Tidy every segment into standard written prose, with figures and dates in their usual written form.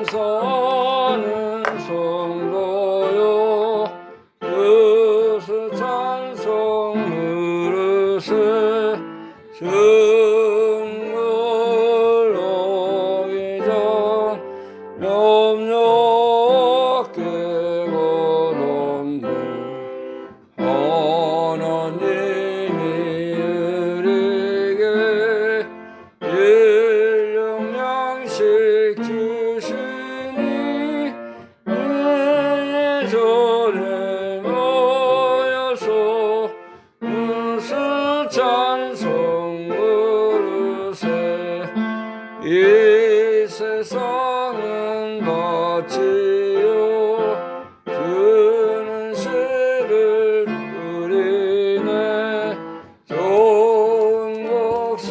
겸손은 성도요 그스 찬송 무릇에 증걸 오기 전 염려케 거듭는 하나님이 우리에게 일용양식 주시니 예전에 모여서 무슨 찬송 그릇에 이 세상은 밭이요 주는 씨를 뿌리네 좋은 곡식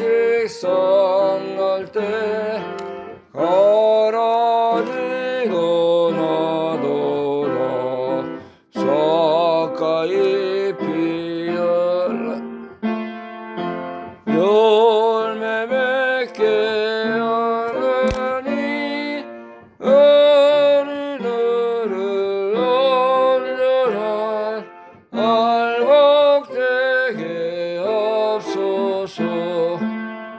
상할 때 갈아지고 나도다 삭가이 피어라 열매 맺게 하느니 어린이들을 온전한 알곡되게 하옵소서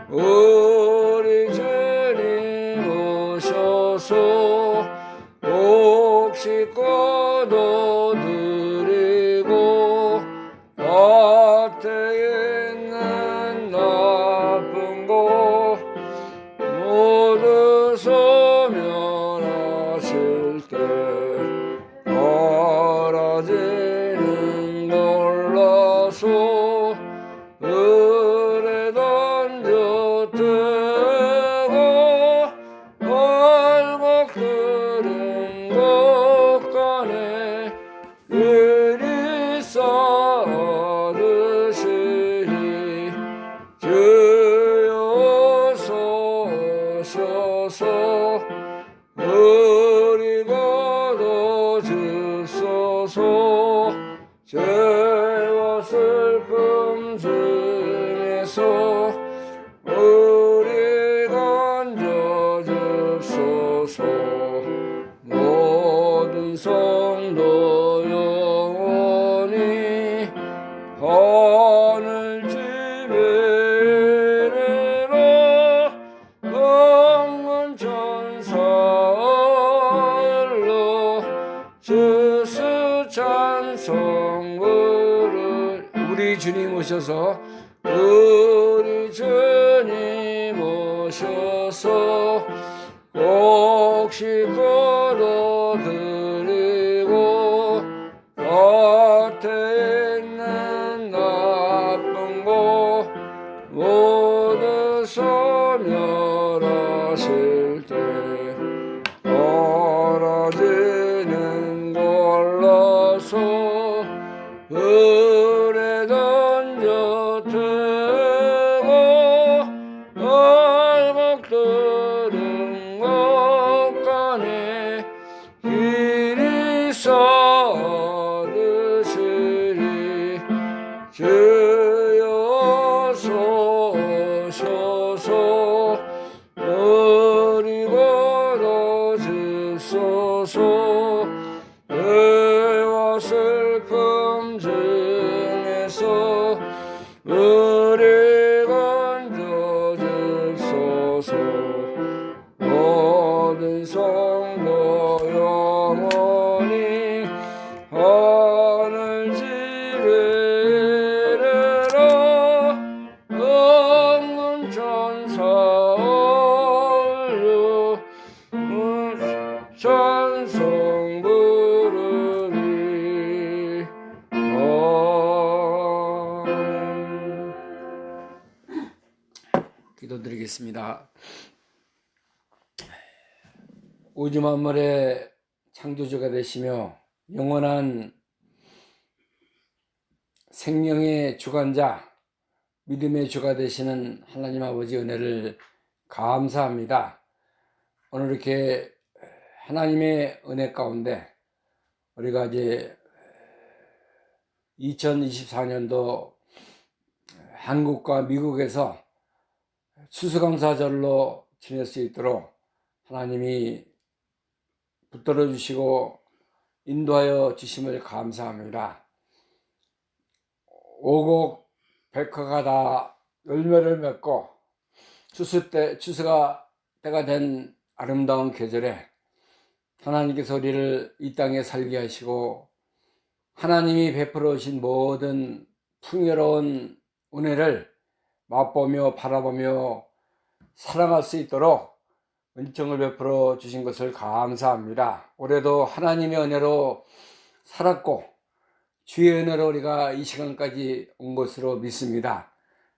우리 주님 오셔서 곡식 거둬드리고 밭에 있는 나쁜 것 모두 소멸하실 때 사라지는 몰라서 을에 던져 뜨고 알곡들은 곳간에 이리 쌓아두시니 주여 오셔서 우리 거둬주소서 죄와 슬픔 중에서 우리 건져주소서 모든 성도 영원히 하늘 집에 이르러 영원 천사로 주스 찬송 부를 우리 주님 오셔서 우리 주님 오셔서 곡식 거둬드리고 밭에 있는 나쁜 것 모두 소멸하실 때 사라지는 골라서 을에 던져 뜨고 알곡들은 곳간에 이리 쌓아두시니 주여 오셔서 우리 거둬주소서 죄와 슬픔 중에서 우리 건져주소서 모든 성도 영원히 하늘 집에 이르러 영원 천사로 찬송 부르리. 기도드리겠습니다. 우주 만물의 창조주가 되시며 영원한 생명의 주관자, 믿음의 주가 되시는 하나님 아버지 은혜를 감사합니다. 오늘 이렇게 하나님의 은혜 가운데 우리가 이제 2024년도 한국과 미국에서 추수감사절로 지낼 수 있도록 하나님이 붙들어 주시고 인도하여 주심을 감사합니다. 오곡 백화가 다 열매를 맺고 추수가 때가 된 아름다운 계절에 하나님께서 우리를 이 땅에 살게 하시고 하나님이 베풀어 주신 모든 풍요로운 은혜를 맛보며 바라보며 살아갈 수 있도록 은총을 베풀어 주신 것을 감사합니다. 올해도 하나님의 은혜로 살았고 주의 은혜로 우리가 이 시간까지 온 것으로 믿습니다.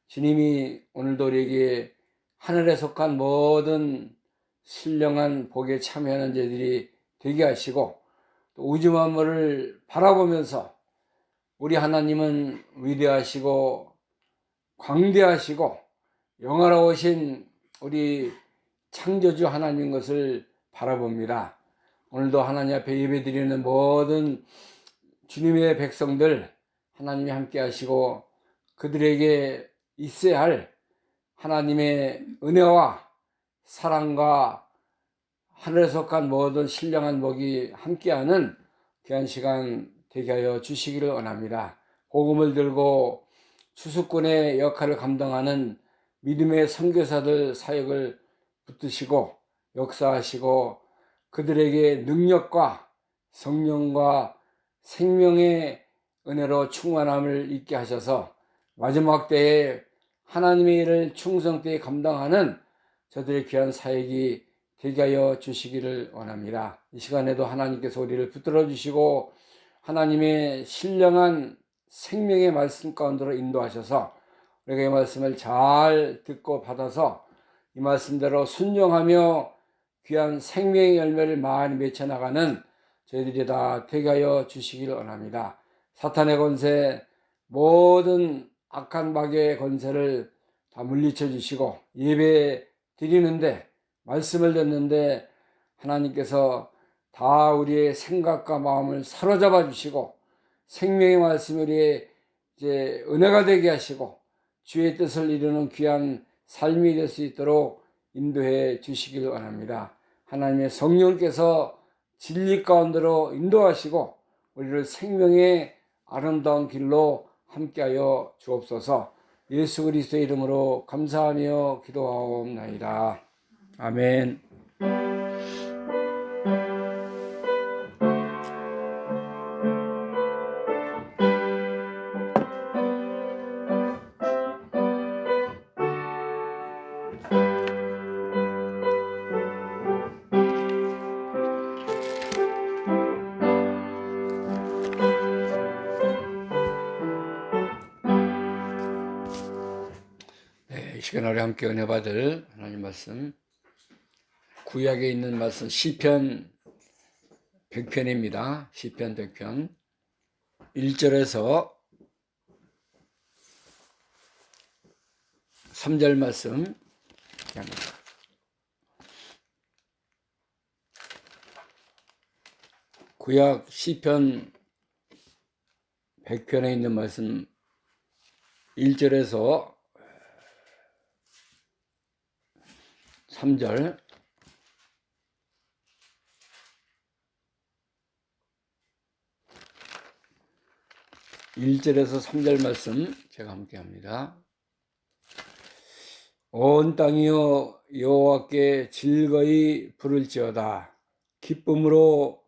주님이 오늘도 우리에게 하늘에 속한 모든 신령한 복에 참여하는 자들이 되게 하시고 또 우주 만물을 바라보면서 우리 하나님은 위대하시고 광대하시고 영화로우신 우리 창조주 하나님 것을 바라봅니다. 오늘도 하나님 앞에 예배드리는 모든 주님의 백성들 하나님이 함께 하시고 그들에게 있어야 할 하나님의 은혜와 사랑과 하늘에 속한 모든 신령한 복이 함께하는 귀한 시간 되게 하여 주시기를 원합니다. 복음을 들고 추수꾼의 역할을 감당하는 믿음의 선교사들 사역을 붙드시고 역사하시고 그들에게 능력과 성령과 생명의 은혜로 충만함을 있게 하셔서 마지막 때에 하나님의 일을 충성되이 감당하는 저들의 귀한 사역이 되게 하여 주시기를 원합니다. 이 시간에도 하나님께서 우리를 붙들어 주시고 하나님의 신령한 생명의 말씀 가운데로 인도하셔서 우리가 이 말씀을 잘 듣고 받아서 이 말씀대로 순종하며 귀한 생명의 열매를 많이 맺혀나가는 저희들이 다 되게 하여 주시기를 원합니다. 사탄의 권세, 모든 악한 마귀의 권세를 다 물리쳐 주시고 예배 드리는데 말씀을 듣는데 하나님께서 다 우리의 생각과 마음을 사로잡아 주시고 생명의 말씀이 우리의 이제 은혜가 되게 하시고 주의 뜻을 이루는 귀한 삶이 될 수 있도록 인도해 주시기를 원합니다. 하나님의 성령께서 진리 가운데로 인도하시고 우리를 생명의 아름다운 길로 함께하여 주옵소서. 예수 그리스도의 이름으로 감사하며 기도하옵나이다. 아멘. 이 시간 우리 함께 은혜 받을 하나님 말씀 구약에 있는 말씀 시편 100편입니다. 시편 100편 1절에서 3절 말씀 구약 시편 100편에 있는 말씀 1절에서 3절 1절에서 3절 말씀 제가 함께 합니다. 온 땅이여 여호와께 즐거이 부를지어다. 기쁨으로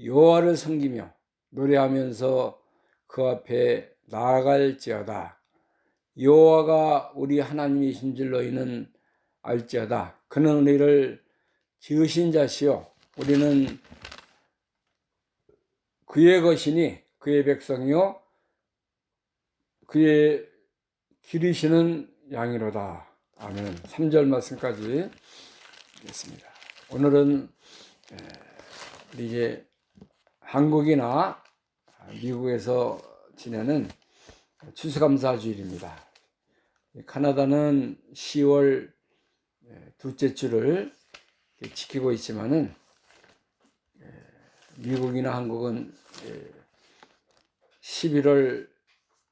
여호와를 섬기며 노래하면서 그 앞에 나아갈지어다. 여호와가 우리 하나님이신 줄 너희는 알지어다. 그는 우리를 지으신 자시요 우리는 그의 것이니 그의 백성이요 그의 기르시는 양이로다. 아멘. 3절 말씀까지 읽겠습니다. 오늘은 이제 한국이나 미국에서 지내는 추수감사주일입니다. 카나다는 10월 둘째 주를 지키고 있지만은 미국이나 한국은 11월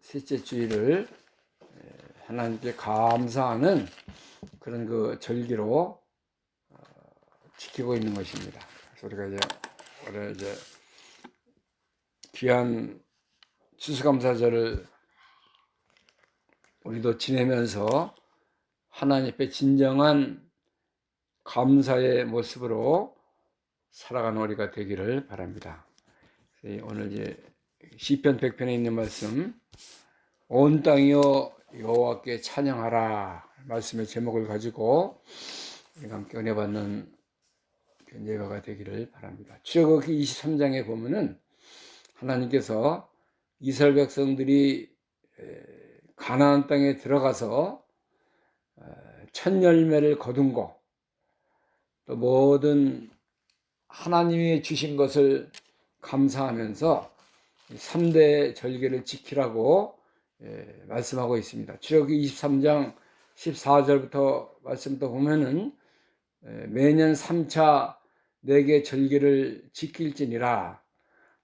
셋째 주일을 하나님께 감사하는 그런 그 절기로 지키고 있는 것입니다. 그래서 우리가 올해 귀한 추수감사절을 우리도 지내면서 하나님 앞에 진정한 감사의 모습으로 살아가는 우리가 되기를 바랍니다. 오늘 시편 100편에 있는 말씀, 온 땅이여 여호와께 찬양하라 말씀의 제목을 가지고 함께 은혜 받는 예배가 되기를 바랍니다. 출애굽기 23장에 보면은 하나님께서 이스라엘 백성들이 가나안 땅에 들어가서 첫 열매를 거둔 거, 또 모든 하나님이 주신 것을 감사하면서 3대 절기를 지키라고 말씀하고 있습니다. 출애굽기 23장 14절부터 말씀부터 보면은 매년 3차 내게 절기를 지킬지니라.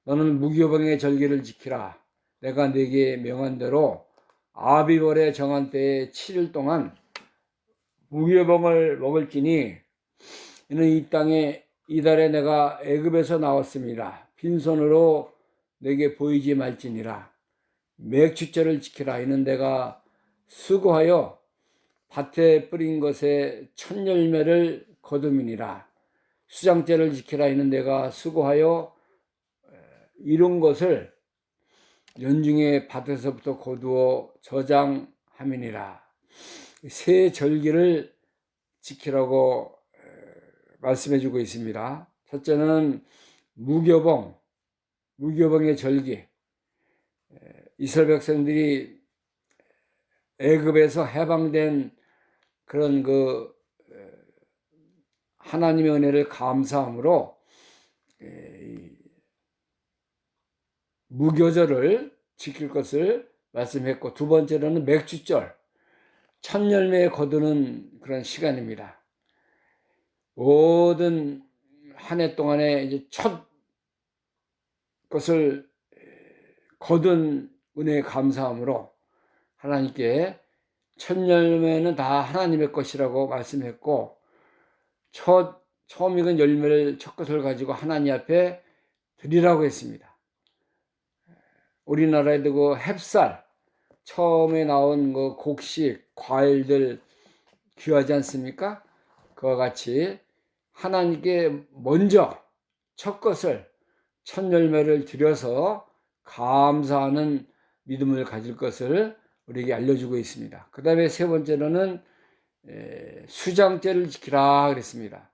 너는 무교병의 절기를 지키라. 내가 네게 명한 대로 아비벌의 정한 때에 7일 동안 무교병을 먹을지니 이는 이 땅에 이달에 내가 애굽에서 나왔습니다. 빈손으로 내게 보이지 말지니라. 맥주절을 지키라. 이는 내가 수고하여 밭에 뿌린 것에 첫 열매를 거둠이니라. 수장제를 지키라. 이는 내가 수고하여 이룬 것을 연중에 밭에서부터 거두어 저장함이니라. 세 절기를 지키라고 말씀해 주고 있습니다. 첫째는 무교병의 절기. 이스라엘 백성들이 애굽에서 해방된 그런 하나님의 은혜를 감사함으로 무교절을 지킬 것을 말씀했고, 두 번째로는 맥주절, 첫 열매 거두는 그런 시간입니다. 모든 한 해 동안에 첫 것을 거둔 은혜에 감사함으로 하나님께 첫 열매는 다 하나님의 것이라고 말씀했고, 처음 익은 열매를 첫 것을 가지고 하나님 앞에 드리라고 했습니다. 우리나라에도 햅쌀, 처음에 나온 곡식, 과일들 귀하지 않습니까? 그와 같이 하나님께 먼저 첫 것을, 첫 열매를 드려서 감사하는 믿음을 가질 것을 우리에게 알려주고 있습니다. 그 다음에 세 번째로는 수장제를 지키라 그랬습니다.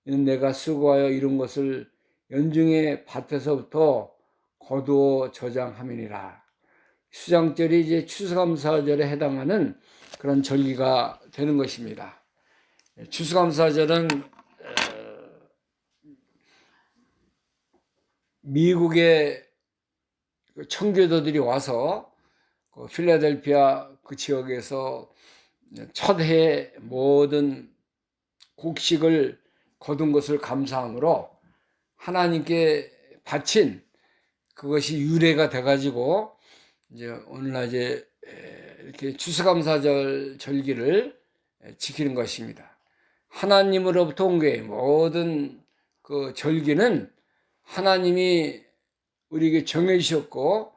이는 내가 수고하여 이룬 것을 연중에 밭에서부터 거두어 저장함이니라. 수장절이 추수감사절에 해당하는 그런 절기가 되는 것입니다. 추수감사절은 미국의 청교도들이 와서 필라델피아 그 지역에서 첫 해 모든 곡식을 거둔 것을 감사함으로 하나님께 바친 그것이 유래가 돼가지고 오늘날 이렇게 추수감사절 절기를 지키는 것입니다. 하나님으로부터 온 거예요. 모든 그 절기는 하나님이 우리에게 정해 주셨고,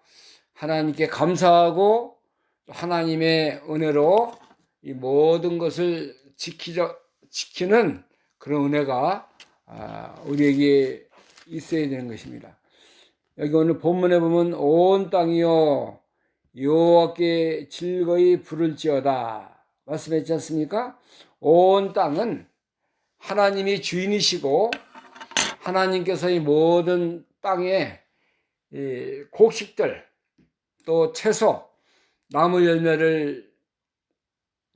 하나님께 감사하고 하나님의 은혜로 이 모든 것을 지키는 그런 은혜가 우리에게 있어야 되는 것입니다. 여기 오늘 본문에 보면 온 땅이여 여호와께 즐거이 부를지어다 말씀했지 않습니까? 온 땅은 하나님이 주인이시고 하나님께서 이 모든 땅에 곡식들 또 채소 나무 열매를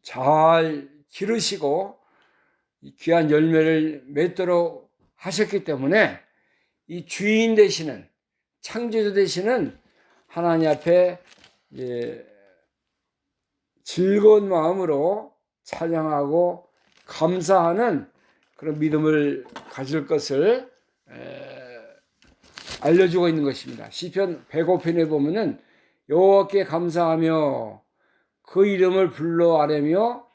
잘 기르시고 귀한 열매를 맺도록 하셨기 때문에 이 주인 되시는 창조주 되시는 하나님 앞에 즐거운 마음으로 찬양하고 감사하는 그런 믿음을 가질 것을 알려주고 있는 것입니다. 시편 105편에 보면은 여호와께 감사하며 그 이름을 불러 아뢰며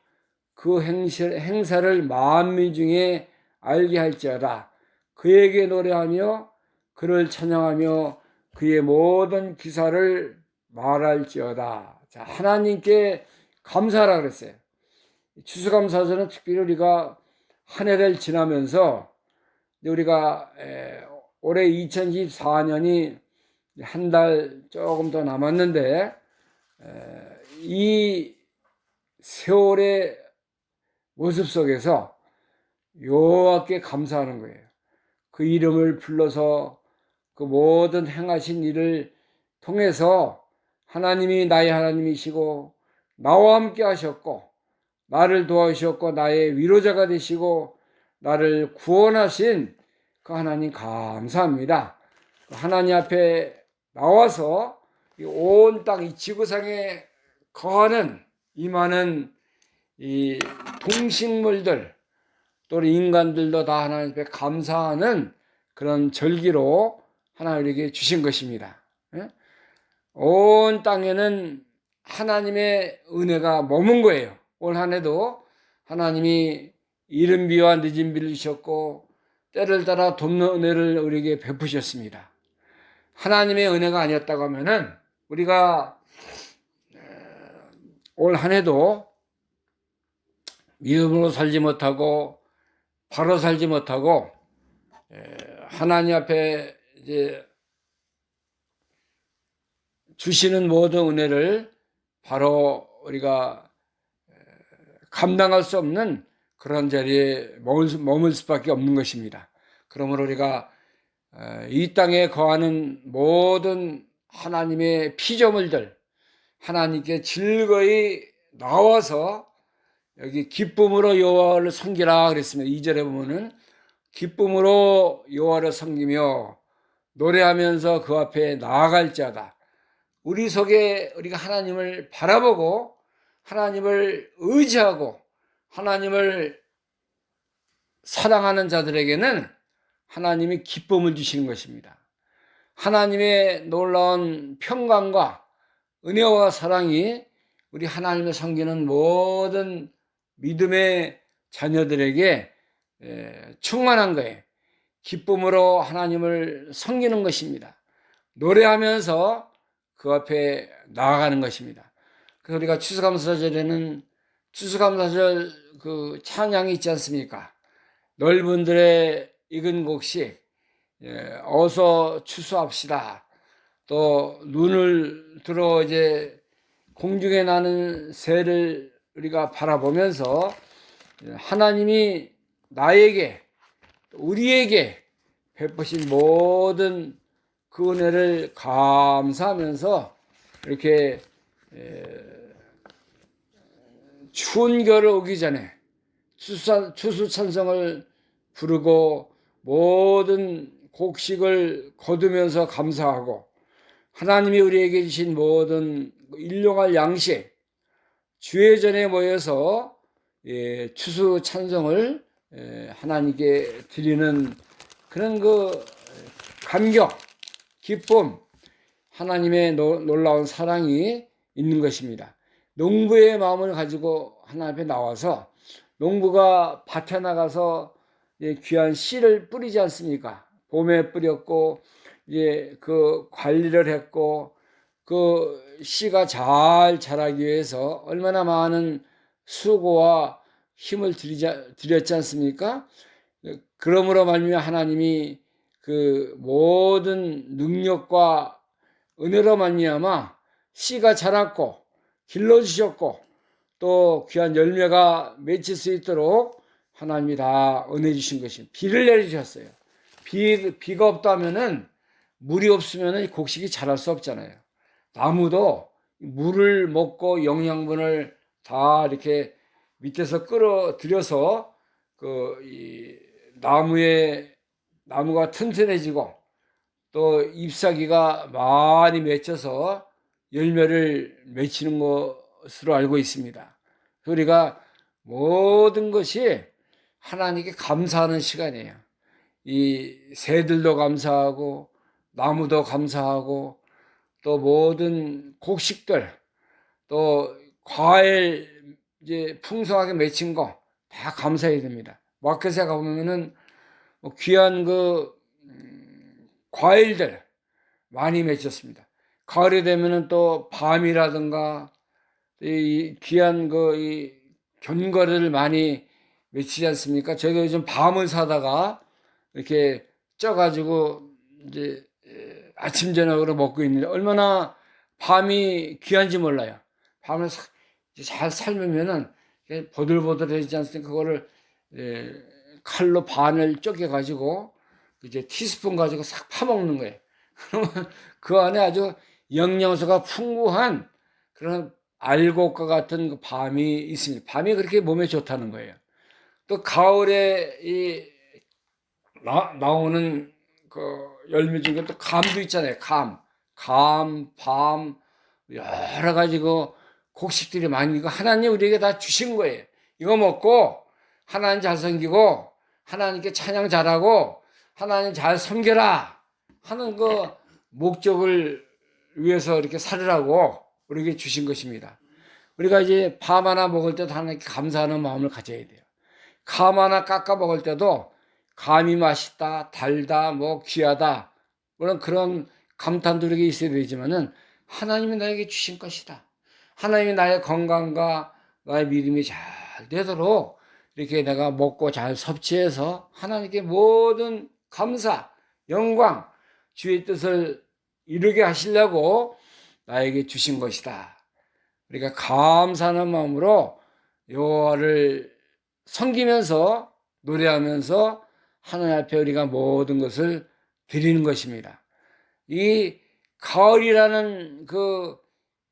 그 행사를 만민 중에 알게 할지어다. 그에게 노래하며 그를 찬양하며 그의 모든 기사를 말할지어다. 자, 하나님께 감사하라 그랬어요. 추수감사절은 특별히 우리가 한 해를 지나면서 우리가 올해 2024년이 한 달 조금 더 남았는데 이 세월의 모습 속에서 여호와께 감사하는 거예요. 그 이름을 불러서 그 모든 행하신 일을 통해서 하나님이 나의 하나님이시고 나와 함께 하셨고 나를 도와주셨고 나의 위로자가 되시고 나를 구원하신 그 하나님 감사합니다. 그 하나님 앞에 나와서 온 땅 이 지구상에 거하는 이 많은 이 동식물들 또 인간들도 다 하나님 앞에 감사하는 그런 절기로 하나님에게 주신 것입니다. 온 땅에는 하나님의 은혜가 머문 거예요. 올 한 해도 하나님이 이른 비와 늦은 비를 주셨고 때를 따라 돕는 은혜를 우리에게 베푸셨습니다. 하나님의 은혜가 아니었다고 하면은 우리가 올 한 해도 믿음으로 살지 못하고 바로 살지 못하고 하나님 앞에 이제 주시는 모든 은혜를 바로 우리가 감당할 수 없는 그런 자리에 머물 수밖에 없는 것입니다. 그러므로 우리가 이 땅에 거하는 모든 하나님의 피조물들 하나님께 즐거이 나와서 여기 기쁨으로 여호와를 섬기라 그랬습니다. 2절에 보면은 기쁨으로 여호와를 섬기며 노래하면서 그 앞에 나아갈지어다. 우리 속에 우리가 하나님을 바라보고 하나님을 의지하고 하나님을 사랑하는 자들에게는 하나님이 기쁨을 주시는 것입니다. 하나님의 놀라운 평강과 은혜와 사랑이 우리 하나님을 섬기는 모든 믿음의 자녀들에게 충만한 거예요. 기쁨으로 하나님을 섬기는 것입니다. 노래하면서 그 앞에 나아가는 것입니다. 그래서 우리가 추수감사절에는 추수감사절 그 찬양이 있지 않습니까? 넓은들의 익은 곡식 어서 추수합시다. 또 눈을 들어 이제 공중에 나는 새를 우리가 바라보면서 하나님이 나에게 우리에게 베푸신 모든 그 은혜를 감사하면서 이렇게 추운 겨울 오기 전에 추수 찬송을 부르고 모든 곡식을 거두면서 감사하고 하나님이 우리에게 주신 모든 일용할 양식 주의 전에 모여서 추수 찬송을 하나님께 드리는 그런 그 감격, 기쁨, 하나님의 놀라운 사랑이 있는 것입니다. 농부의 마음을 가지고 하나님 앞에 나와서 농부가 밭에 나가서 귀한 씨를 뿌리지 않습니까? 봄에 뿌렸고 이제 그 관리를 했고 그 씨가 잘 자라기 위해서 얼마나 많은 수고와 힘을 들였지 않습니까? 그러므로 말미암아 하나님이 그 모든 능력과 은혜로 말미암아 씨가 자랐고 길러주셨고 또 귀한 열매가 맺힐 수 있도록 하나님이 다 은혜 주신 것입니다. 비를 내려주셨어요. 비가 없다면은 물이 없으면은 곡식이 자랄 수 없잖아요. 나무도 물을 먹고 영양분을 다 이렇게 밑에서 끌어들여서 이 나무가 튼튼해지고 또 잎사귀가 많이 맺혀서 열매를 맺히는 것으로 알고 있습니다. 우리가 모든 것이 하나님께 감사하는 시간이에요. 이 새들도 감사하고 나무도 감사하고 또 모든 곡식들 또 과일 이제 풍성하게 맺힌 거 다 감사해야 됩니다. 마켓에 가보면은 귀한 과일들 많이 맺혔습니다. 가을이 되면은 또 밤이라든가 이 귀한 이 견과류를 많이 맺히지 않습니까? 저희가 요즘 밤을 사다가 이렇게 쪄가지고 이제 아침 저녁으로 먹고 있는데 얼마나 밤이 귀한지 몰라요. 밤을 잘 삶으면은 보들보들해지지 않습니까? 그거를 칼로 반을 쪼개가지고 이제 티스푼 가지고 싹 파먹는 거예요. 그러면 그 안에 아주 영양소가 풍부한 그런 알곡과 같은 그 밤이 있습니다. 밤이 그렇게 몸에 좋다는 거예요. 또 가을에 나오는 그 열매 중에 또 감도 있잖아요. 밤, 여러 가지 곡식들이 많이 이거 하나님 우리에게 다 주신 거예요. 이거 먹고 하나님 잘생기고 하나님께 찬양 잘하고 하나님 잘 섬겨라 하는 그 목적을 위해서 이렇게 살으라고 우리에게 주신 것입니다. 우리가 이제 밤 하나 먹을 때도 하나님께 감사하는 마음을 가져야 돼요. 감 하나 깎아 먹을 때도 감이 맛있다, 달다, 귀하다 물론 그런 감탄도 우리에게 있어야 되지만은 하나님이 나에게 주신 것이다. 하나님이 나의 건강과 나의 믿음이 잘 되도록 이렇게 내가 먹고 잘 섭취해서 하나님께 모든 감사, 영광, 주의 뜻을 이루게 하시려고 나에게 주신 것이다. 우리가 감사하는 마음으로 여호와를 섬기면서 노래하면서 하나님 앞에 우리가 모든 것을 드리는 것입니다. 이 가을이라는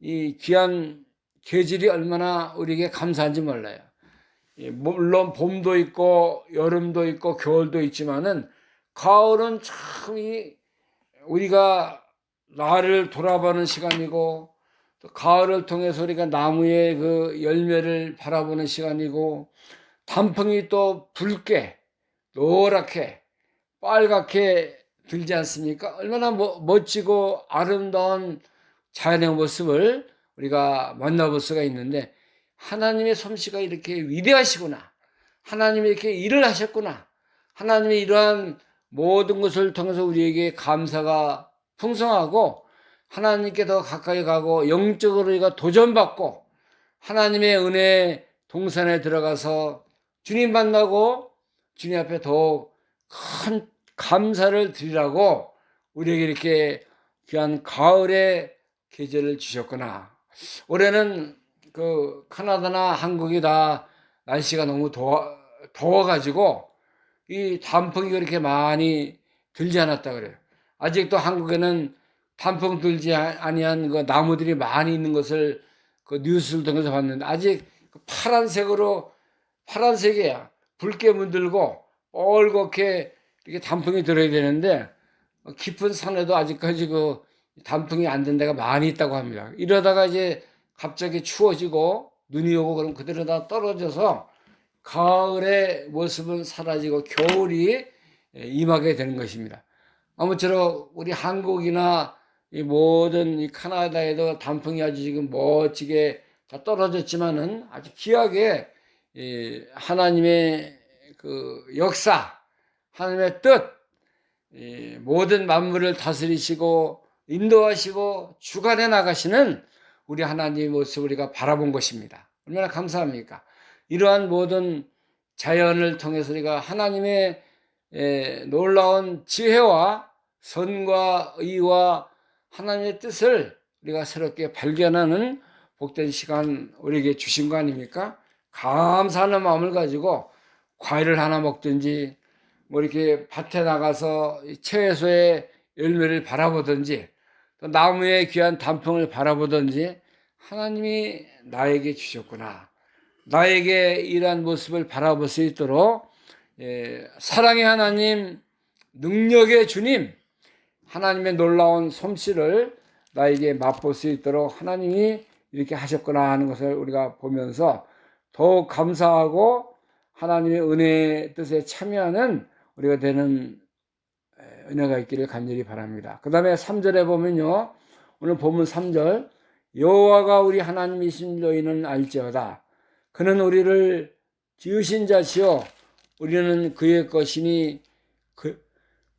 이 귀한 계절이 얼마나 우리에게 감사한지 몰라요. 물론 봄도 있고 여름도 있고 겨울도 있지만은 가을은 참 우리가 나를 돌아보는 시간이고 또 가을을 통해서 우리가 나무의 그 열매를 바라보는 시간이고 단풍이 또 붉게 노랗게 빨갛게 들지 않습니까? 얼마나 멋지고 아름다운 자연의 모습을 우리가 만나볼 수가 있는데 하나님의 솜씨가 이렇게 위대하시구나. 하나님이 이렇게 일을 하셨구나. 하나님의 이러한 모든 것을 통해서 우리에게 감사가 풍성하고 하나님께 더 가까이 가고 영적으로 우리가 도전받고 하나님의 은혜 동산에 들어가서 주님 만나고 주님 앞에 더욱 큰 감사를 드리라고 우리에게 이렇게 귀한 가을의 계절을 주셨구나. 올해는 카나다나 한국이 다 날씨가 너무 더워가지고 이 단풍이 그렇게 많이 들지 않았다 그래요. 아직도 한국에는 단풍 들지 아니한 그 나무들이 많이 있는 것을 그 뉴스를 통해서 봤는데 아직 파란색이야. 붉게 물들고 빨갛게 이렇게 단풍이 들어야 되는데 깊은 산에도 아직까지 단풍이 안 된 데가 많이 있다고 합니다. 이러다가 이제 갑자기 추워지고 눈이 오고 그럼 그대로 다 떨어져서 가을의 모습은 사라지고 겨울이 임하게 되는 것입니다. 아무쪼록 우리 한국이나 이 모든 이 카나다에도 단풍이 아주 지금 멋지게 다 떨어졌지만은 아주 귀하게 하나님의 그 역사, 하나님의 뜻, 모든 만물을 다스리시고 인도하시고 주관해 나가시는 우리 하나님의 모습을 우리가 바라본 것입니다. 얼마나 감사합니까? 이러한 모든 자연을 통해서 우리가 하나님의 놀라운 지혜와 선과 의와 하나님의 뜻을 우리가 새롭게 발견하는 복된 시간 우리에게 주신 거 아닙니까? 감사하는 마음을 가지고 과일을 하나 먹든지 이렇게 밭에 나가서 채소의 열매를 바라보든지 또 나무의 귀한 단풍을 바라보든지 하나님이 나에게 주셨구나. 나에게 이러한 모습을 바라볼 수 있도록 사랑의 하나님, 능력의 주님, 하나님의 놀라운 솜씨를 나에게 맛볼 수 있도록 하나님이 이렇게 하셨구나 하는 것을 우리가 보면서 더욱 감사하고 하나님의 은혜의 뜻에 참여하는 우리가 되는 은혜가 있기를 간절히 바랍니다. 그 다음에 3절에 보면요. 오늘 본문 3절 여호와가 우리 하나님이신 너희는 알지어다. 그는 우리를 지으신 자시요 우리는 그의 것이니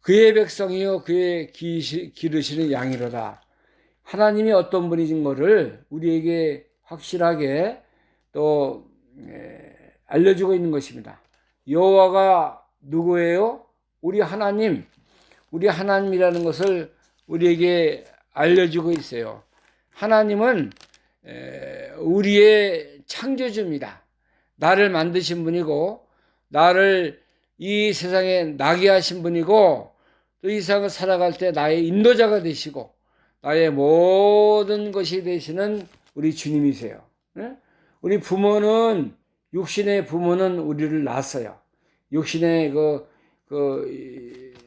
그의 백성이요 그의 기르시는 양이로다. 하나님이 어떤 분이신 것을 우리에게 확실하게 또 알려주고 있는 것입니다. 여호와가 누구예요? 우리 하나님. 우리 하나님이라는 것을 우리에게 알려주고 있어요. 하나님은 우리의 창조주입니다. 나를 만드신 분이고 나를 이 세상에 나게 하신 분이고 또 이 세상을 살아갈 때 나의 인도자가 되시고 나의 모든 것이 되시는 우리 주님이세요. 우리 부모는 육신의 부모는 우리를 낳았어요. 육신의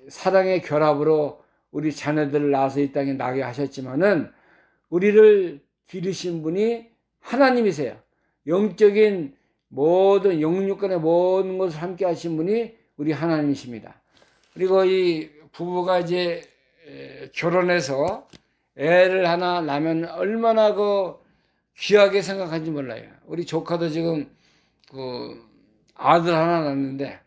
사랑의 결합으로 우리 자녀들을 낳아서 이 땅에 나게 하셨지만은 우리를 기르신 분이 하나님이세요. 영적인 모든 영육간의 모든 것을 함께 하신 분이 우리 하나님이십니다. 그리고 이 부부가 이제 결혼해서 애를 하나 낳으면 얼마나 귀하게 생각하는지 몰라요. 우리 조카도 지금 아들 하나 낳았는데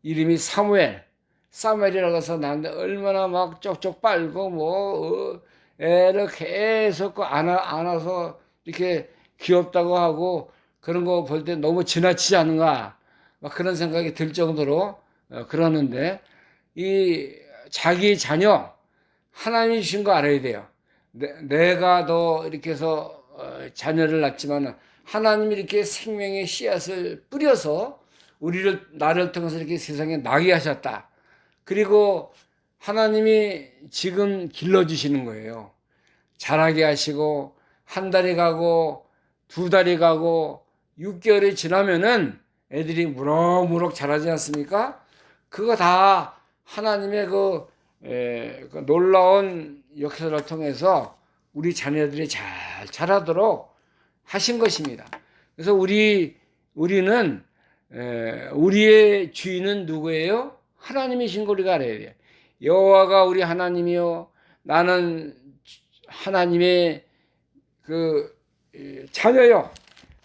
이름이 사무엘이라고 해서 낳는데 얼마나 막 쪽쪽 빨고 애를 계속 안아서 이렇게 귀엽다고 하고 그런 거 볼 때 너무 지나치지 않은가 막 그런 생각이 들 정도로 그러는데 이 자기 자녀 하나님이 주신 거 알아야 돼요. 내가 더 이렇게 해서 자녀를 낳지만 하나님이 이렇게 생명의 씨앗을 뿌려서 나를 통해서 이렇게 세상에 나게 하셨다. 그리고 하나님이 지금 길러주시는 거예요. 자라게 하시고 한 달이 가고 두 달이 가고 6개월이 지나면은 애들이 무럭무럭 자라지 않습니까? 그거 다 하나님의 그 놀라운 역사를 통해서 우리 자녀들이 잘 자라도록 하신 것입니다. 그래서 우리는 우리의 주인은 누구예요? 하나님이신 걸 우리가 알아야 돼요. 여호와가 우리 하나님이요 나는 하나님의 자녀요.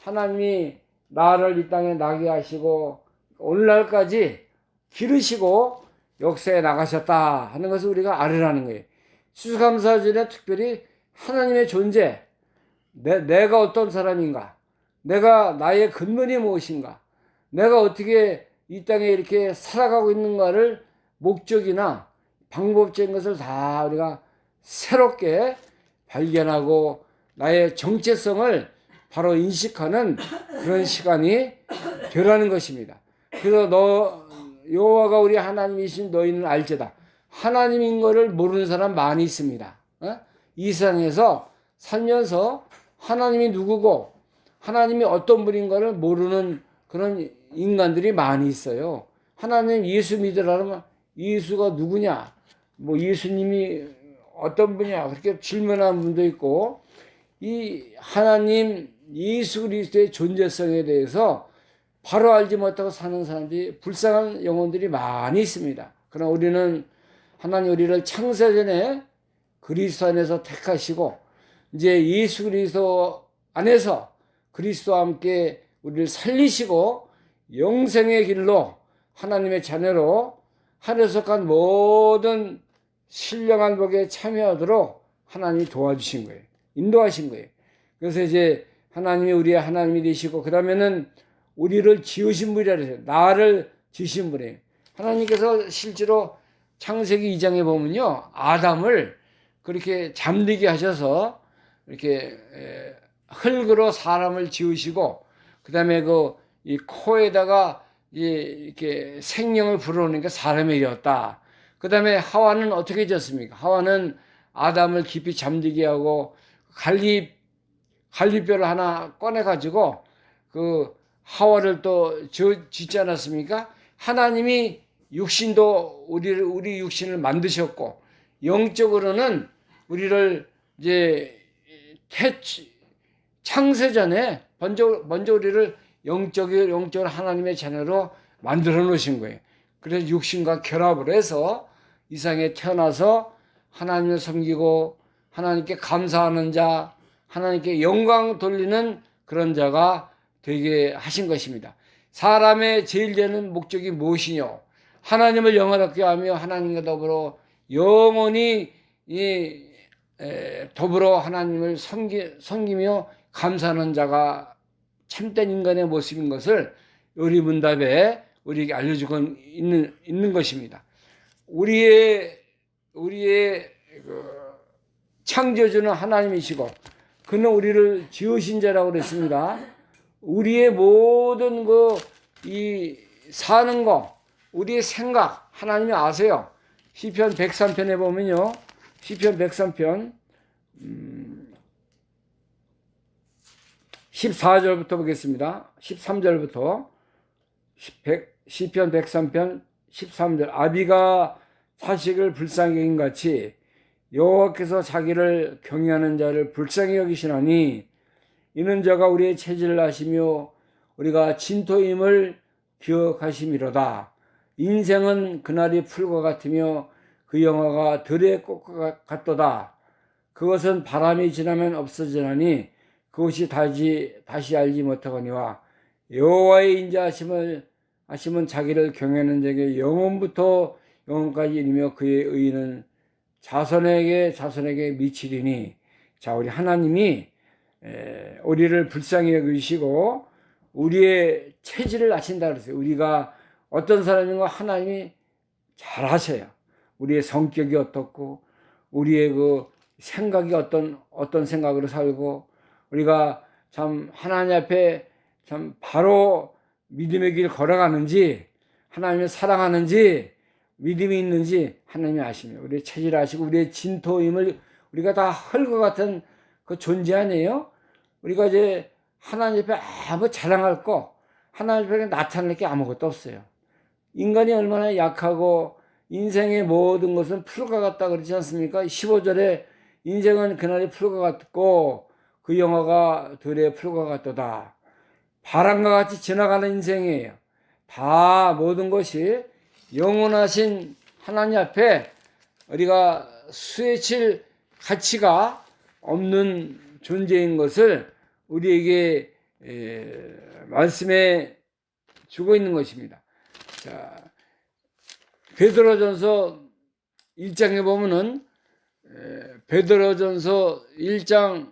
하나님이 나를 이 땅에 나게 하시고 오늘날까지 기르시고 역사에 나가셨다 하는 것을 우리가 알으라는 거예요. 추수감사절에 특별히 하나님의 존재, 내가 어떤 사람인가, 나의 근본이 무엇인가, 내가 어떻게 이 땅에 이렇게 살아가고 있는가를 목적이나 방법적인 것을 다 우리가 새롭게 발견하고 나의 정체성을 바로 인식하는 그런 시간이 되라는 것입니다. 그래서 여호와가 우리 하나님이신 너희는 알지다. 하나님인 것을 모르는 사람 많이 있습니다. 이 세상에서 살면서 하나님이 누구고 하나님이 어떤 분인 것을 모르는 그런 인간들이 많이 있어요. 하나님 예수 믿으라면 예수가 누구냐? 예수님이 어떤 분이냐? 그렇게 질문하는 분도 있고 이 하나님 예수 그리스도의 존재성에 대해서 바로 알지 못하고 사는 사람들이 불쌍한 영혼들이 많이 있습니다. 그러나 우리는 하나님 우리를 창세전에 그리스도 안에서 택하시고 이제 예수 그리스도 안에서 그리스도와 함께 우리를 살리시고 영생의 길로 하나님의 자녀로 하늘에서 간 모든 신령한 복에 참여하도록 하나님이 도와주신 거예요. 인도하신 거예요. 그래서 이제 하나님이 우리의 하나님이 되시고 그러면은 우리를 지으신 분이라 그래요. 나를 지으신 분이에요. 하나님께서 실제로 창세기 2장에 보면요. 아담을 그렇게 잠들게 하셔서 이렇게 흙으로 사람을 지으시고 그다음에 이 코에다가 이렇게 생명을 불어오니까 사람이 되었다. 그다음에 하와는 어떻게 지었습니까? 하와는 아담을 깊이 잠들게 하고 갈비뼈를 하나 꺼내 가지고 하와를 또 짓지 않았습니까? 하나님이 육신도 우리 육신을 만드셨고 영적으로는 우리를 이제 창세전에 먼저 우리를 영적으로 하나님의 자녀로 만들어 놓으신 거예요. 그래서 육신과 결합을 해서 이 세상에 태어나서 하나님을 섬기고 하나님께 감사하는 자, 하나님께 영광 돌리는 그런 자가 되게 하신 것입니다. 사람의 제일 되는 목적이 무엇이뇨? 하나님을 영원하게 하며 하나님과 더불어 영원히 더불어 하나님을 섬기며 감사하는 자가 참된 인간의 모습인 것을 요리문답에 우리에게 알려주고 있는 것입니다. 우리의 그 창조주는 하나님이시고 그는 우리를 지으신 자라고 그랬습니다. 우리의 모든 이 사는 거, 우리의 생각 하나님이 아세요. 시편 103편에 보면요. 시편 103편 14절부터 보겠습니다. 13절부터 시편 103편 13절 아비가 자식을 불쌍히 여긴 같이 여호와께서 자기를 경외하는 자를 불쌍히 여기시나니 이는 저가 우리의 체질을 아시며 우리가 진토임을 기억하심이로다. 인생은 그날이 풀과 같으며 그 영화가 들의 꽃과 같도다. 그것은 바람이 지나면 없어지나니 그것이 다시 알지 못하거니와 여호와의 인자하심은 자기를 경외하는 자에게 영원부터 영원까지 이르며 그의 의는 자손에게 미치리니. 자, 우리 하나님이 우리를 불쌍히 여기시고 우리의 체질을 아신다 그랬어요. 우리가 어떤 사람인가 하나님이 잘 아셔요. 우리의 성격이 어떻고 우리의 그 생각이 어떤 생각으로 살고 우리가 참 하나님 앞에 참 바로 믿음의 길 걸어가는지 하나님을 사랑하는지 믿음이 있는지 하나님이 아십니다. 우리의 체질 아시고 우리의 진토임을 우리가 다 헐과 같은 그 존재 아니에요? 우리가 이제 하나님 앞에 아무 자랑할 거 하나님 앞에 나타낼 게 아무것도 없어요. 인간이 얼마나 약하고 인생의 모든 것은 풀과 같다 그러지 않습니까? 15절에 인생은 그날이 풀과 같고 그 영화가 들의 풀과 같도다. 바람과 같이 지나가는 인생이에요. 다 모든 것이 영원하신 하나님 앞에 우리가 수혜칠 가치가 없는 존재인 것을 우리에게 말씀해 주고 있는 것입니다. 자, 베드로전서 1장에 보면은 베드로전서 1장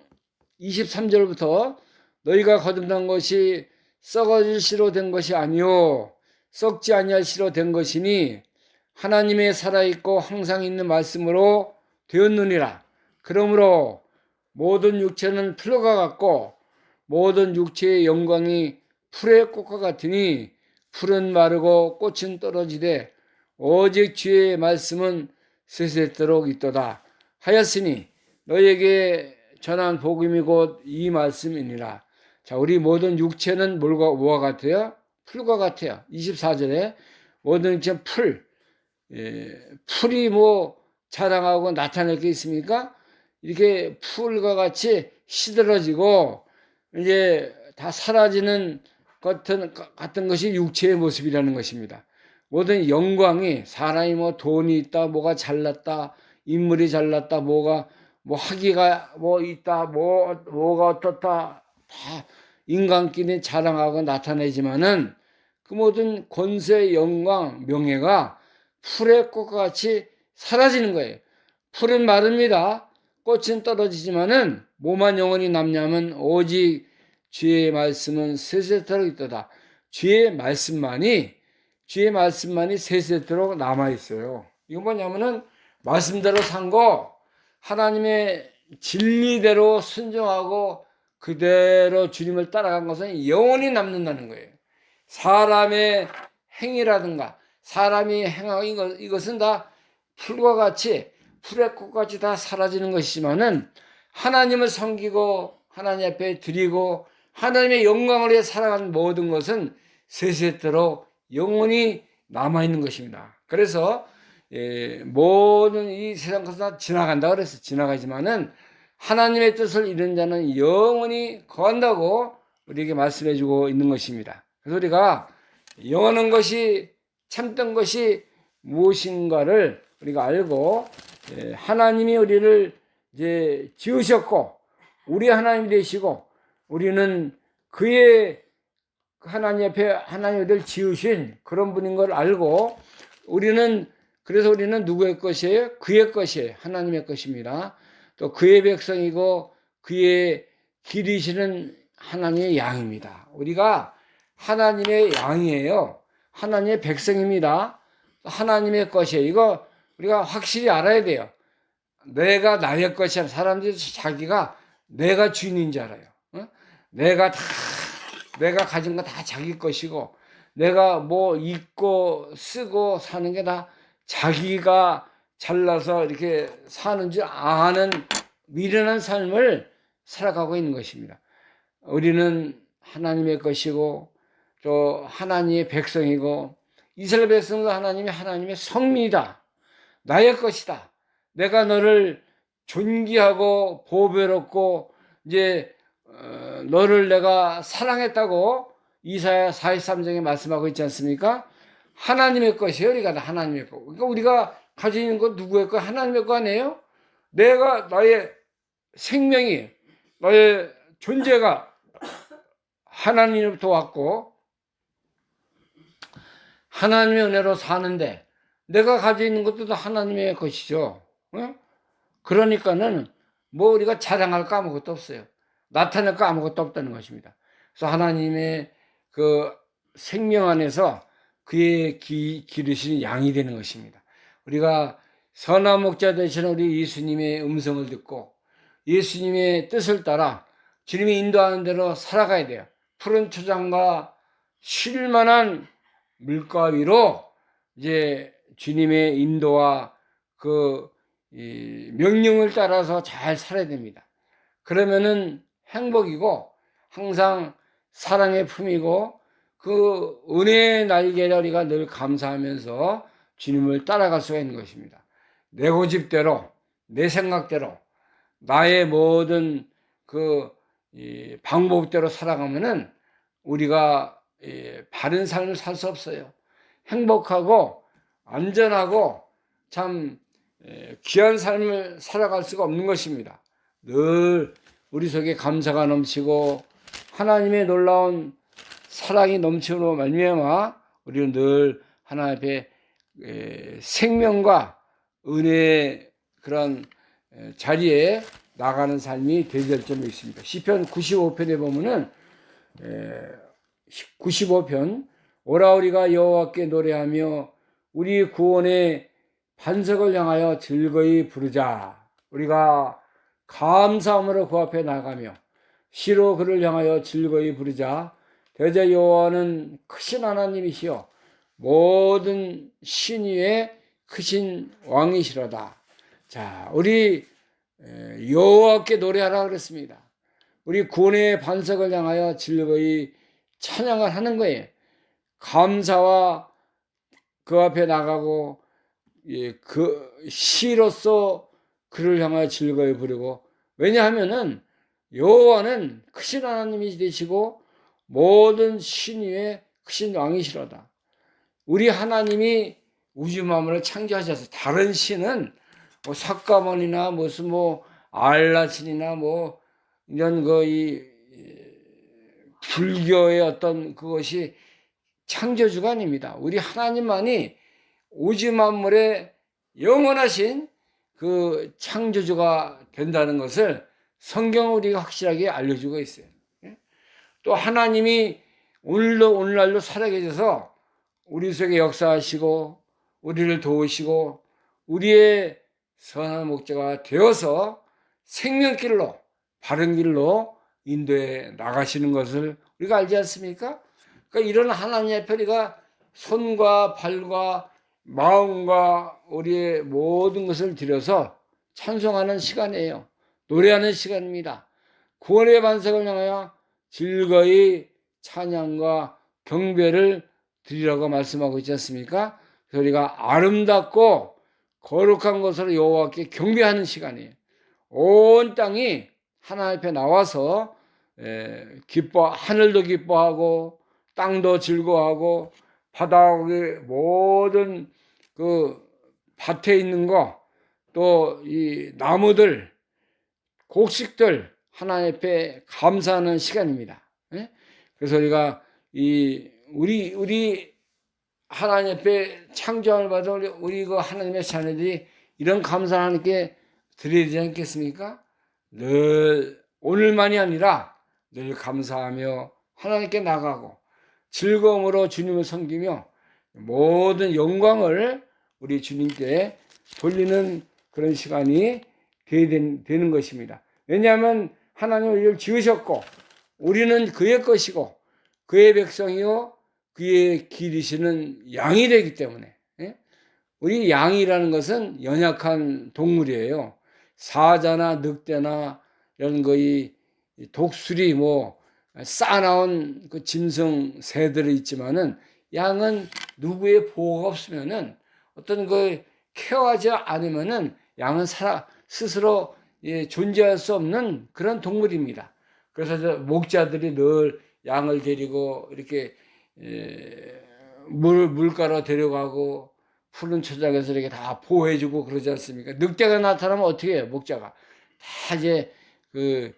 23절부터 너희가 거듭난 것이 썩어질 씨로 된 것이 아니요 썩지 아니할 씨로 된 것이니 하나님의 살아있고 항상 있는 말씀으로 되었느니라. 그러므로 모든 육체는 풀과 같고 모든 육체의 영광이 풀의 꽃과 같으니 풀은 마르고 꽃은 떨어지되 오직 주의 말씀은 세세토록 있도다 하였으니 너희에게 전한 복음이 곧 이 말씀이니라. 자, 우리 모든 육체는 뭐와 같아요? 풀과 같아요. 24절에 모든 육체는 풀이 뭐 자랑하고 나타낼 게 있습니까? 이렇게 풀과 같이 시들어지고 이제 다 사라지는 같은 것이 육체의 모습이라는 것입니다. 모든 영광이 사람이 뭐 돈이 있다, 뭐가 잘났다, 인물이 잘났다, 뭐가 뭐 학위가 뭐 있다, 뭐가 어떻다, 다 인간끼리 자랑하고 나타내지만은 그 모든 권세, 영광, 명예가 풀의 꽃과 같이 사라지는 거예요. 풀은 마릅니다. 꽃은 떨어지지만은 뭐만 영원히 남냐면 오직 주의 말씀은 세세토록 있도다. 주의 말씀만이 세세토록 남아 있어요. 이건 뭐냐면은 말씀대로 산 거 하나님의 진리대로 순종하고 그대로 주님을 따라간 것은 영원히 남는다는 거예요. 사람의 행위라든가 사람이 행하고 이것은 다 풀과 같이 풀의 꽃같이 다 사라지는 것이지만은 하나님을 섬기고 하나님 앞에 드리고 하나님의 영광을 위해 살아가는 모든 것은 세세토록 영원히 남아있는 것입니다. 그래서 모든 이 세상 것은 다 지나간다 그래서 지나가지만은 하나님의 뜻을 이룬 자는 영원히 거한다고 우리에게 말씀해 주고 있는 것입니다. 그래서 우리가 영원한 것이 참된 것이 무엇인가를 우리가 알고 하나님이 우리를 이제 지으셨고 우리 하나님이 되시고 우리는 그의 하나님 옆에 하나님 우리를 지으신 그런 분인 걸 알고 그래서 우리는 누구의 것이에요? 그의 것이에요. 하나님의 것입니다. 또 그의 백성이고 그의 기르시는 하나님의 양입니다. 우리가 하나님의 양이에요. 하나님의 백성입니다. 하나님의 것이에요. 이거 우리가 확실히 알아야 돼요. 내가 나의 것이야. 사람들이 자기가 내가 주인인 줄 알아요. 내가 가진 거 다 자기 것이고, 내가 뭐 입고 쓰고 사는 게 다 자기가 잘나서 이렇게 사는 줄 아는 미련한 삶을 살아가고 있는 것입니다. 우리는 하나님의 것이고, 또 하나님의 백성이고, 이스라엘 백성도 하나님의 성민이다. 나의 것이다. 내가 너를 존귀하고 보배롭고 이제 너를 내가 사랑했다고 이사야 43장에 말씀하고 있지 않습니까? 하나님의 것이에요. 우리가 하나님의 것. 그러니까 우리가 가지고 있는 것 누구의 것? 하나님의 것 아니에요? 나의 생명이, 나의 존재가 하나님으로부터 왔고 하나님의 은혜로 사는데 내가 가지고 있는 것도 하나님의 것이죠. 그러니까는 뭐 우리가 자랑할 거 아무것도 없어요. 나타낼 거 아무것도 없다는 것입니다. 그래서 하나님의 그 생명 안에서 그의 기르시는 양이 되는 것입니다. 우리가 선한 목자 되시는 우리 예수님의 음성을 듣고 예수님의 뜻을 따라 주님이 인도하는 대로 살아가야 돼요. 푸른 초장과 쉴만한 물가 위로 이제 주님의 인도와 그 명령을 따라서 잘 살아야 됩니다. 그러면은 행복이고 항상 사랑의 품이고 그 은혜의 날개를 우리가 늘 감사하면서 주님을 따라갈 수가 있는 것입니다. 내 고집대로, 내 생각대로, 나의 모든 그 방법대로 살아가면은 우리가 바른 삶을 살 수 없어요. 행복하고 안전하고 참 귀한 삶을 살아갈 수가 없는 것입니다. 늘 우리 속에 감사가 넘치고 하나님의 놀라운 사랑이 넘치므로 말미암아 우리는 늘 하나님 앞에 생명과 은혜의 그런 자리에 나가는 삶이 되될 점이 있습니다. 시편 95편에 보면은 95편 오라 우리가 여호와께 노래하며 우리 구원의 반석을 향하여 즐거이 부르자. 우리가 감사함으로 그 앞에 나가며 시로 그를 향하여 즐거이 부르자. 대저 여호와는 크신 하나님이시여 모든 신 위에 크신 왕이시로다. 자, 우리 여호와께 노래하라 그랬습니다. 우리 구원의 반석을 향하여 즐거이 찬양을 하는 거예요. 감사와 그 앞에 나가고 그 시로서 그를 향하여 즐거이 부르고, 왜냐하면은 여호와는 크신 하나님이 되시고 모든 신 위에 크신 왕이시로다. 우리 하나님이 우주 만물을 창조하셔서 다른 신은 뭐 석가모니나 무슨 뭐 알라신이나 뭐 이런 이 불교의 어떤 그것이 창조주가 아닙니다. 우리 하나님만이 우주 만물의 영원하신 그 창조주가 된다는 것을 성경은 우리가 확실하게 알려주고 있어요. 또 하나님이 오늘날로 살아계셔서 우리 속에 역사하시고 우리를 도우시고 우리의 선한 목자가 되어서 생명길로 바른 길로 인도해 나가시는 것을 우리가 알지 않습니까? 그러니까 이런 하나님 앞에 우리가 손과 발과 마음과 우리의 모든 것을 들여서 찬송하는 시간이에요. 노래하는 시간입니다. 구원의 반석을 향하여 즐거이 찬양과 경배를 드리라고 말씀하고 있지 않습니까? 그래서 우리가 아름답고 거룩한 것으로 여호와께 경배하는 시간이에요. 온 땅이 하나님 앞에 나와서 하늘도 기뻐하고 땅도 즐거워하고 바닥의 모든 그 밭에 있는 거, 또 이 나무들, 곡식들 하나님 앞에 감사하는 시간입니다. 그래서 우리가 우리 하나님 앞에 창조함을 받은 우리 그 하나님의 자녀들이 이런 감사를 하나님께 드려야 되지 않겠습니까? 늘 오늘만이 아니라 늘 감사하며 하나님께 나가고 즐거움으로 주님을 섬기며 모든 영광을 우리 주님께 돌리는 그런 시간이 되는 것입니다. 왜냐하면 하나님은 우리를 지으셨고 우리는 그의 것이고 그의 백성이요 그의 기르시는 양이 되기 때문에, 우리 양이라는 것은 연약한 동물이에요. 사자나 늑대나 이런 거의 독수리 싸나운 그 짐승 새들이 있지만은 양은 누구의 보호가 없으면은 어떤 그 케어하지 않으면은 양은 스스로 존재할 수 없는 그런 동물입니다. 그래서 목자들이 늘 양을 데리고 이렇게 물가로 데려가고 푸른 초장에서 이렇게 다 보호해주고 그러지 않습니까? 늑대가 나타나면 어떻게 해요? 목자가 다 이제 그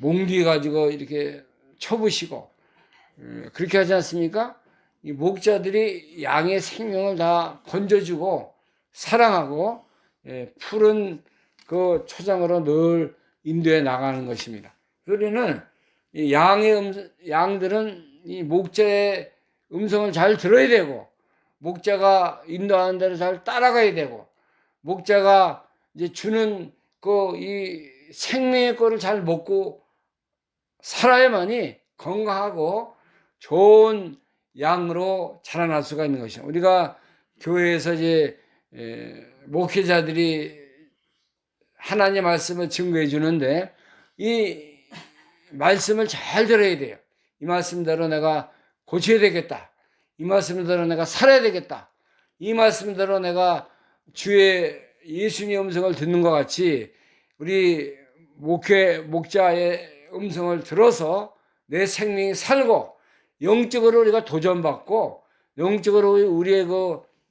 몽디 가지고 이렇게 쳐부시고 그렇게 하지 않습니까? 이 목자들이 양의 생명을 다 건져주고 사랑하고 푸른 그 초장으로 늘 인도해 나가는 것입니다. 우리는 이 양들은 이 목자의 음성을 잘 들어야 되고 목자가 인도하는 대로 잘 따라가야 되고 목자가 이제 주는 그 이 생명의 꼴을 잘 먹고 살아야만이 건강하고 좋은 양으로 자라날 수가 있는 것이죠. 우리가 교회에서 이제 목회자들이 하나님의 말씀을 증거해 주는데 이 말씀을 잘 들어야 돼요. 이 말씀대로 내가 고쳐야 되겠다. 이 말씀대로 내가 살아야 되겠다. 이 말씀대로 내가 주의 예수님의 음성을 듣는 것 같이 우리 목자의 음성을 들어서 내 생명이 살고 영적으로 우리가 도전받고 영적으로 우리의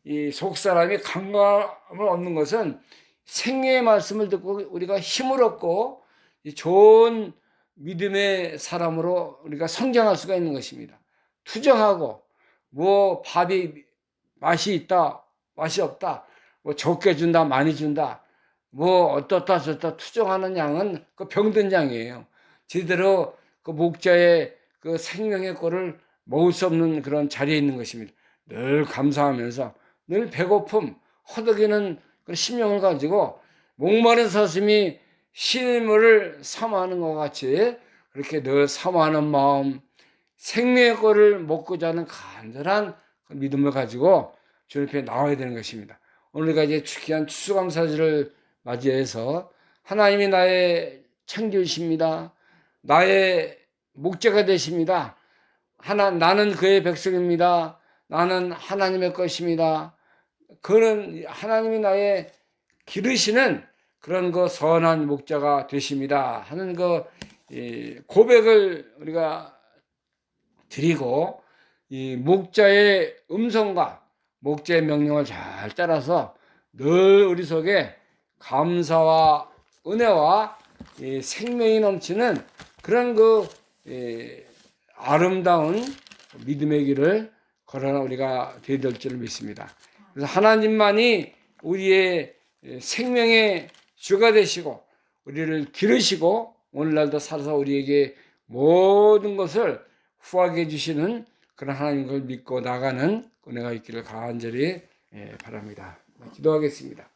이 속사람이 강함을 얻는 것은 생명의 말씀을 듣고 우리가 힘을 얻고 좋은 믿음의 사람으로 우리가 성장할 수가 있는 것입니다. 투정하고 밥이 맛이 있다 맛이 없다 적게 준다 많이 준다 어떻다 저렇다 투정하는 양은 그 병든 양이에요. 제대로 그 목자의 그 생명의 꼴을 먹을 수 없는 그런 자리에 있는 것입니다. 늘 감사하면서 늘 배고픔 허덕이는 그 심령을 가지고 목마른 사슴이 실물을 사모하는 것 같이 그렇게 늘 사모하는 마음 생명의 꼴을 먹고자 하는 간절한 믿음을 가지고 주님 앞에 나와야 되는 것입니다. 오늘 우리가 이제 귀한 추수감사절을 맞이해서 하나님이 나의 창조이십니다. 나의 목자가 되십니다. 나는 그의 백성입니다. 나는 하나님의 것입니다. 그는 하나님이 나의 기르시는 그런 선한 목자가 되십니다 하는 고백을 우리가 드리고 이 목자의 음성과 목자의 명령을 잘 따라서 늘 우리 속에 감사와 은혜와 생명이 넘치는 그런 아름다운 믿음의 길을 걸어나 우리가 되어야 될 줄 믿습니다. 그래서 하나님만이 우리의 생명의 주가 되시고 우리를 기르시고 오늘날도 살아서 우리에게 모든 것을 후하게 해주시는 그런 하나님을 믿고 나가는 은혜가 있기를 간절히 바랍니다. 기도하겠습니다.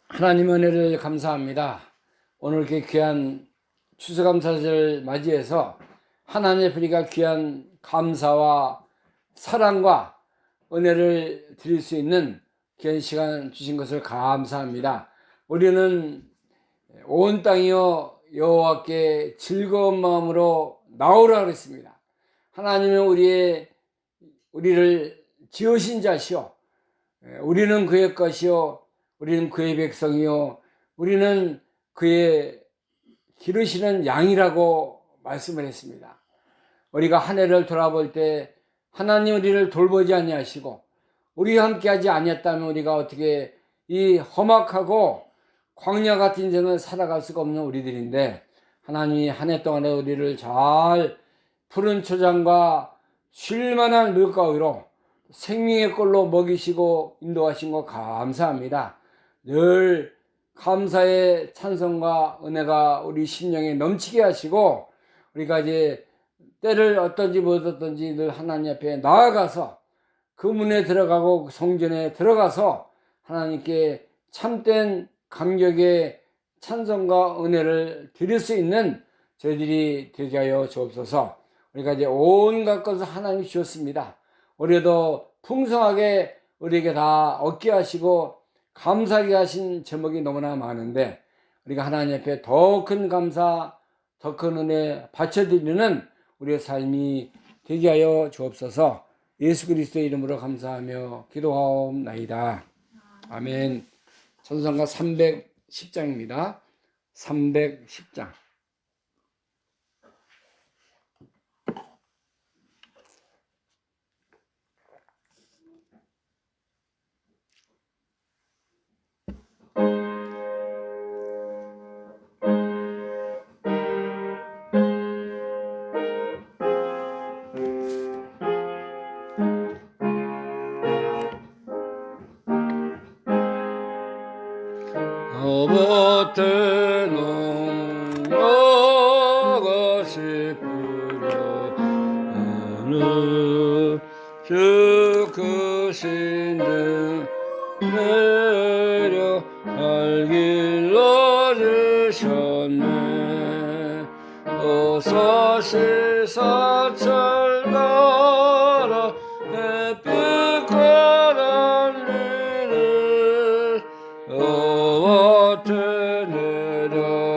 하나님 은혜를 감사합니다. 오늘 이렇게 귀한 추수감사절을 맞이해서 하나님의 우리가 귀한 감사와 사랑과 은혜를 드릴 수 있는 귀한 시간 주신 것을 감사합니다. 우리는 온 땅이여 여호와께 즐거운 마음으로 나오라 그랬습니다. 하나님은 우리를 지으신 자시오. 우리는 그의 것이요 우리는 그의 백성이요 우리는 그의 기르시는 양이라고 말씀을 했습니다. 우리가 한 해를 돌아볼 때 하나님 우리를 돌보지 아니하시고 우리와 함께하지 아니했다면 우리가 어떻게 이 험악하고 광야 같은 인생을 살아갈 수가 없는 우리들인데 하나님이 한 해 동안에 우리를 잘 푸른 초장과 쉴만한 물가위로 생명의 꼴로 먹이시고 인도하신 거 감사합니다. 늘 감사의 찬송과 은혜가 우리 심령에 넘치게 하시고, 우리가 이제 때를 어떤지 못 어떤지 늘 하나님 앞에 나아가서 그 문에 들어가고 성전에 들어가서 하나님께 참된 감격의 찬송과 은혜를 드릴 수 있는 저희들이 되게 하여 주옵소서. 우리가 이제 온갖 것을 하나님이 주셨습니다. 우리도 풍성하게 우리에게 다 얻게 하시고 감사하게 하신 제목이 너무나 많은데, 우리가 하나님 앞에 더 큰 감사, 더 큰 은혜 바쳐드리는 우리의 삶이 되게 하여 주옵소서. 예수 그리스도의 이름으로 감사하며 기도하옵나이다. 아멘. 찬송가 310장입니다. 310장. 어버때는 너가 싶으려 하늘 주 크신 듯 내려 날 길러주셨네. 어서 시사철 나라 햇빛과 달리를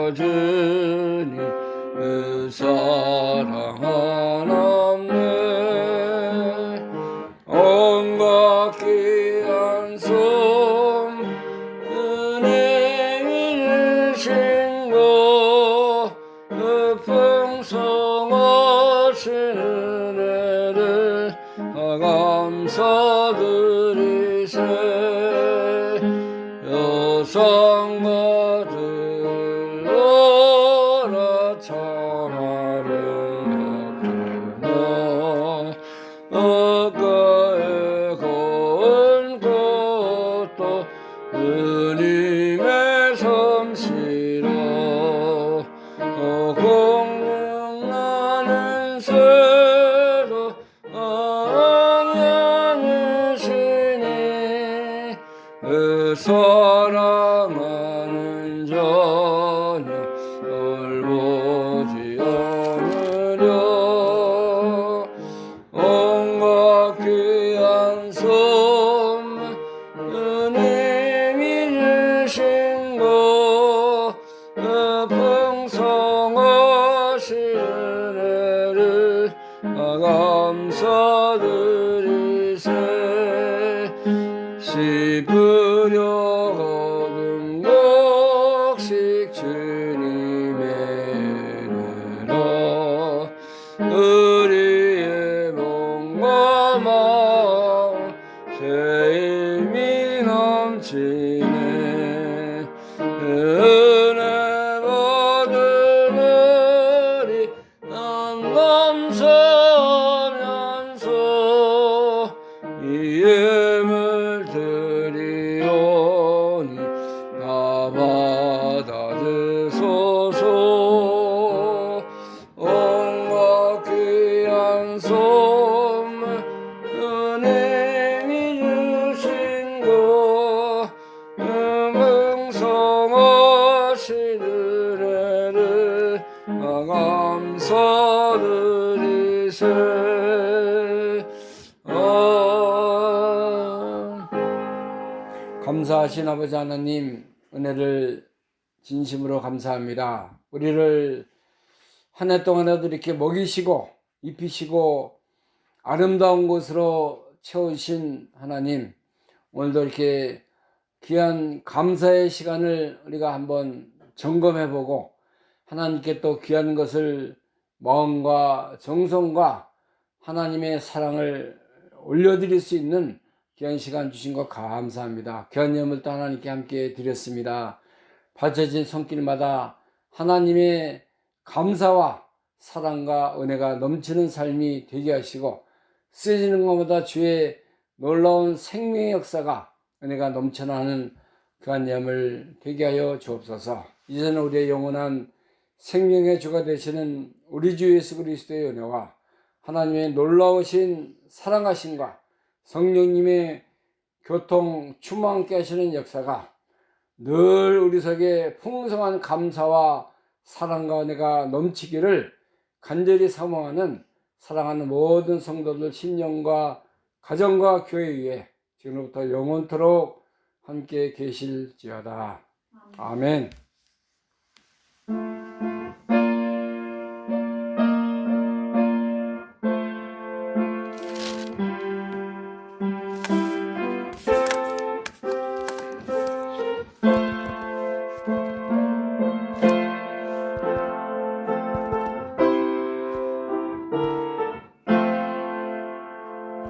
내려주니 그 사랑 하나네. 온갖 귀한 손 은혜 주신 것 그 풍성하신 은혜를 감사드리세. 여성받으라 참아령하구나. 어가에 거운 것도 주님의 솜씨라. 공능 나는 새로 안녕하시니 그 사랑하는 자녀 돌보지 않으려. 온갖 귀한 선물 주님이 주신 것 그 풍성하신 은혜를 감사드리세. 씹으려 얻은 곡식 주님의 은혜라. 우리의 몸과 마음 새 힘이 넘치네. 은혜 받은 우리 난 감사하면서 이 예물 드리오니 다 받아주소서. 온갖 귀한 선물 주님이 주신 것 풍성하신 은혜를 감사드리세. 감사하신 아버지 하나님, 은혜를 진심으로 감사합니다. 우리를 한 해 동안에도 이렇게 먹이시고 입히시고 아름다운 곳으로 채우신 하나님, 오늘도 이렇게 귀한 감사의 시간을 우리가 한번 점검해보고 하나님께 또 귀한 것을 마음과 정성과 하나님의 사랑을 올려드릴 수 있는 귀한 시간 주신 것 감사합니다. 귀한 예물도 하나님께 함께 드렸습니다. 바쳐진 손길마다 하나님의 감사와 사랑과 은혜가 넘치는 삶이 되게 하시고 쓰여지는 것보다 주의 놀라운 생명의 역사가 은혜가 넘쳐나는 그한 예물 되게 하여 주옵소서. 이제는 우리의 영원한 생명의 주가 되시는 우리 주 예수 그리스도의 은혜와 하나님의 놀라우신 사랑하심과 성령님의 교통 충만케 하시는 역사가 늘 우리 속에 풍성한 감사와 사랑과 은혜가 넘치기를 간절히 사모하는 사랑하는 모든 성도들 심령과 가정과 교회 위에 지금부터 영원토록 함께 계실지어다. 아멘.